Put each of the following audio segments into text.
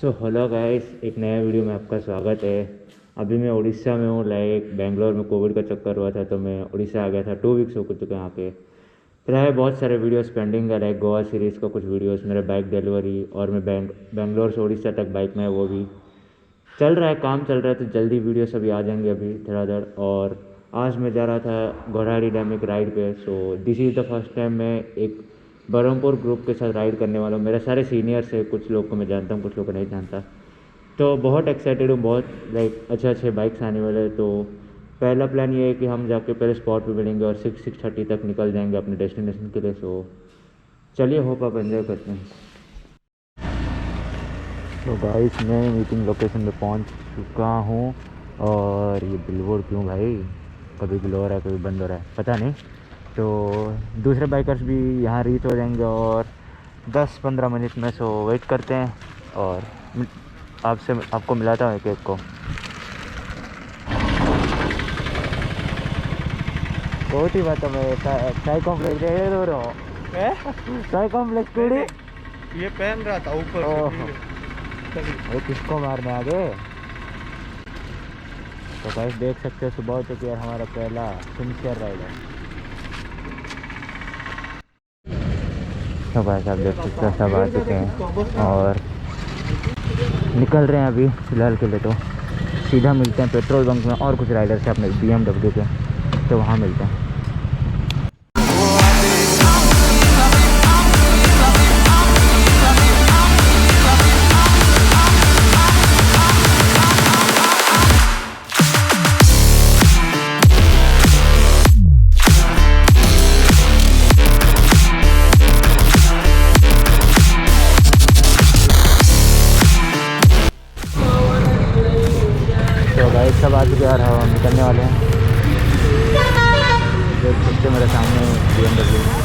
Hello guys, एक नया video में आपका स्वागत है। अभी मैं उड़ीसा में हूँ। लाइक बेंगलोर में कोविड का चक्कर हुआ था तो मैं उड़ीसा आ गया था। 2 वीक्स हो चुके हैं यहाँ पे। फिलहाल बहुत सारे वीडियोस पेंडिंग है, लाइक गोवा सीरीज़ का कुछ वीडियोस, मेरे बाइक डिलीवरी, और मैं बेंगलोर से उड़ीसा तक बाइक में है, वो भी चल रहा है, काम चल रहा है। तो जल्दी वीडियो सभी आ जाएंगे अभी धड़ाधड़। और आज मैं जा रहा था घोड़ाहाड़ी डैम एक राइड पे। So this is the first time मैं एक बरहमपुर ग्रुप के साथ राइड करने वाला हूँ। मेरे सारे सीनियर्स है, कुछ लोग को मैं जानता हूँ, कुछ लोग को नहीं जानता। तो बहुत एक्साइटेड हूँ, बहुत लाइक अच्छे अच्छे बाइक्स आने वाले हैं। तो पहला प्लान ये है कि हम जाके पहले स्पॉट पे मिलेंगे और 6-6:30 तक निकल जाएंगे अपने डेस्टिनेशन के लिए। सो चलिए, होप आप एंजॉय करते हैं। तो गाइस, मैं मीटिंग लोकेशन पे पहुंच चुका हूं। और ये बिलबोर्ड क्यों भाई, कभी ग्लो हो रहा है कभी बंद हो रहा है, पता नहीं। तो दूसरे बाइकर्स भी यहाँ रीच हो जाएंगे और 10-15 मिनट में। सो वेट करते हैं और आपको मिलाता हूँ एक एक को। बहुत ही बात है, मैं साई कॉम्प्लेक्स दे रहा हूँ। साई कॉम्प्लेक्स ये पहन रहा था ऊपर वो किसको मारने आगे। तो गाइस देख सकते हो, सुबह हो चुकी है, हमारा पहला सिंसियर राइड है। तो भाई साहब देख सकते हो, सब आ चुके हैं और निकल रहे हैं अभी फ़िलहाल के लिए। तो सीधा मिलते हैं पेट्रोल बंक में और कुछ राइडर्स हैं अपने BMW के, तो वहाँ मिलते हैं। सब आ चुके यार, हम निकलने वाले हैं। देख सकते मेरे सामने BMW।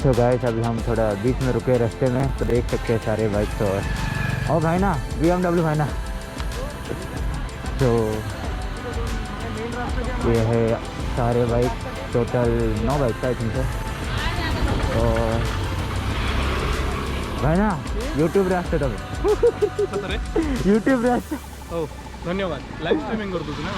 सो गाइस अभी हम थोड़ा बीच में रुके रास्ते में, तो देख सकते हैं सारे बाइक्स और भाई ना BMW भाई ना। तो ये है सारे bike, total 9 bike I think है। और भाई ना यूट्यूब रास्ते तब यूट्यूब रास्ते हो धन्यवाद लाईव्ह स्ट्रीमिंग करतो तू ना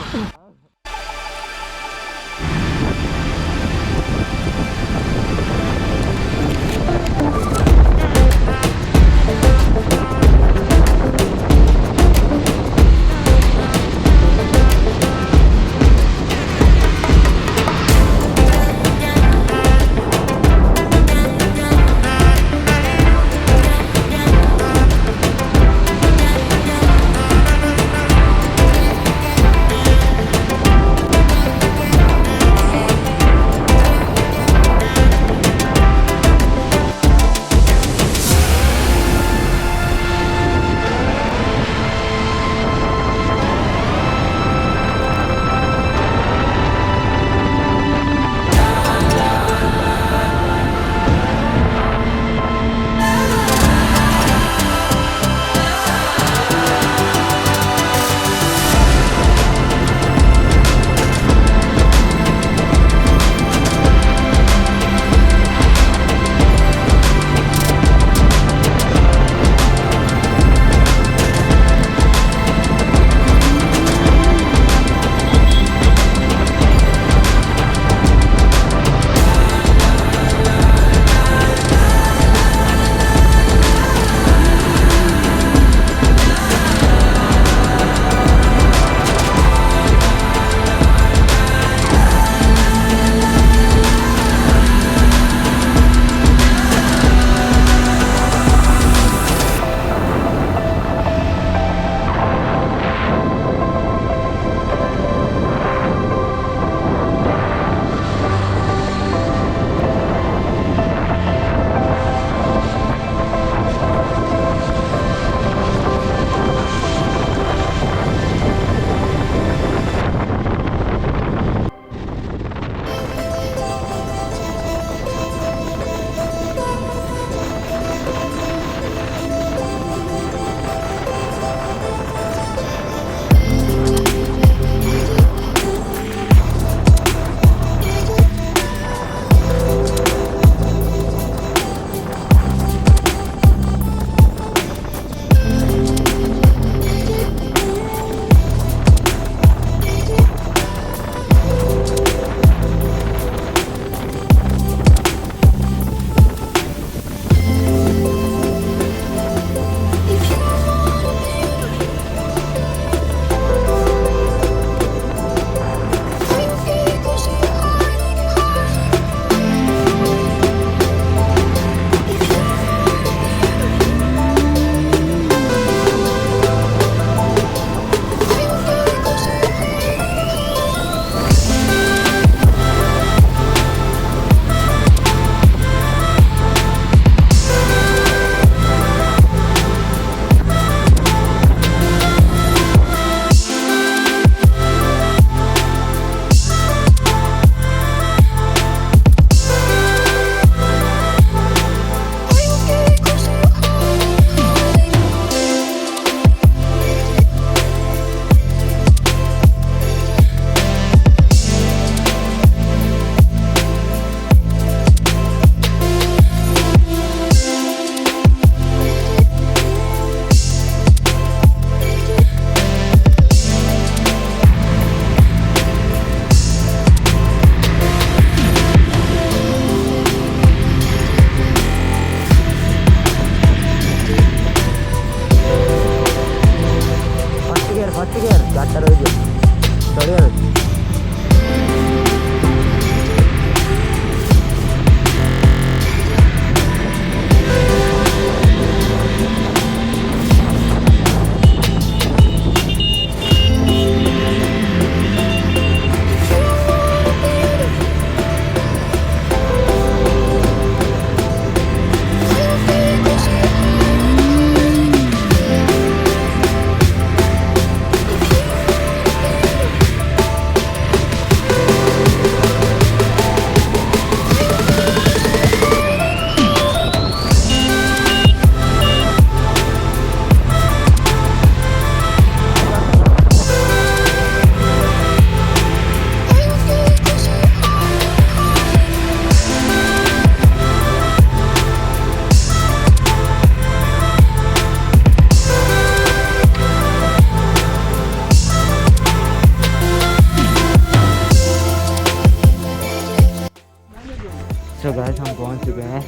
सो गाइस हम पहुंच चुके हैं,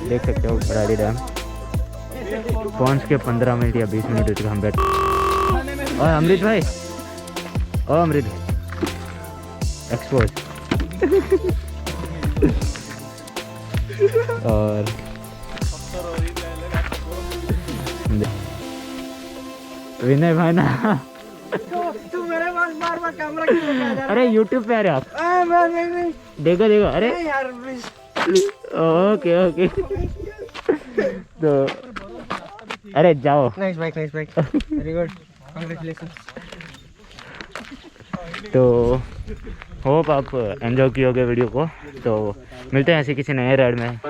देख सकते हो गौड़ाहाटी डैम। पहुंच के 15 मिनट या 20 मिनट हो चुके हम बैठ। और अमृत भाई, ओ अमृत एक्सपोज और विनय भाई ना तू मेरे पास बार बार कैमरा क्यों लगा रहा है? अरे यूट्यूब पे आ रहे आप, नहीं देखो देखो। अरे यार प्लीज। ओके ओके तो अरे जाओ। Nice bike very good, congratulations. तो होप आप एंजॉय किए वीडियो को। तो मिलते हैं ऐसे किसी नए राइड में। तो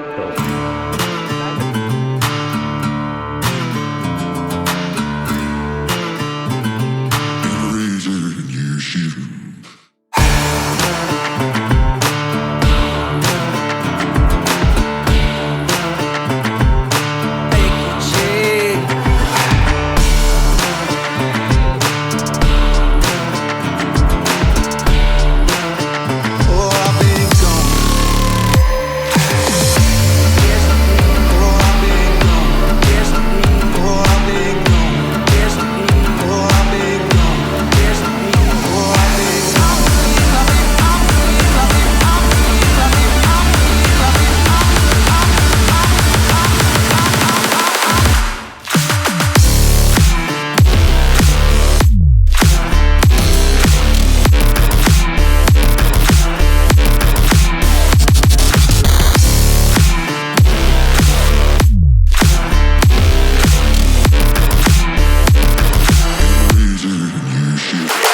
you